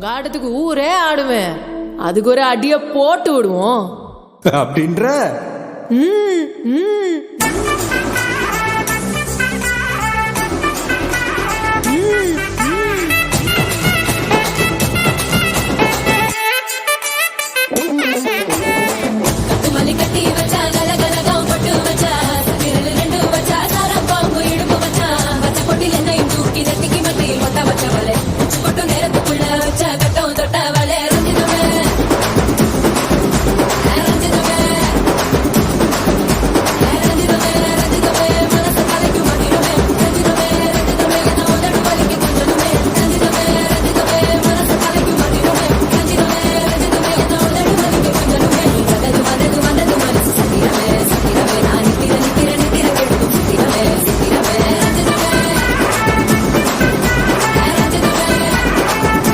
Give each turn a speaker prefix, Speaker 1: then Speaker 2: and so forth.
Speaker 1: உங்க ஆட்டத்துக்கு ஊரே ஆடுவேன். அதுக்கு ஒரு அடிய போட்டு விடுவோம்
Speaker 2: அப்படின்ற
Speaker 1: ம், ம்.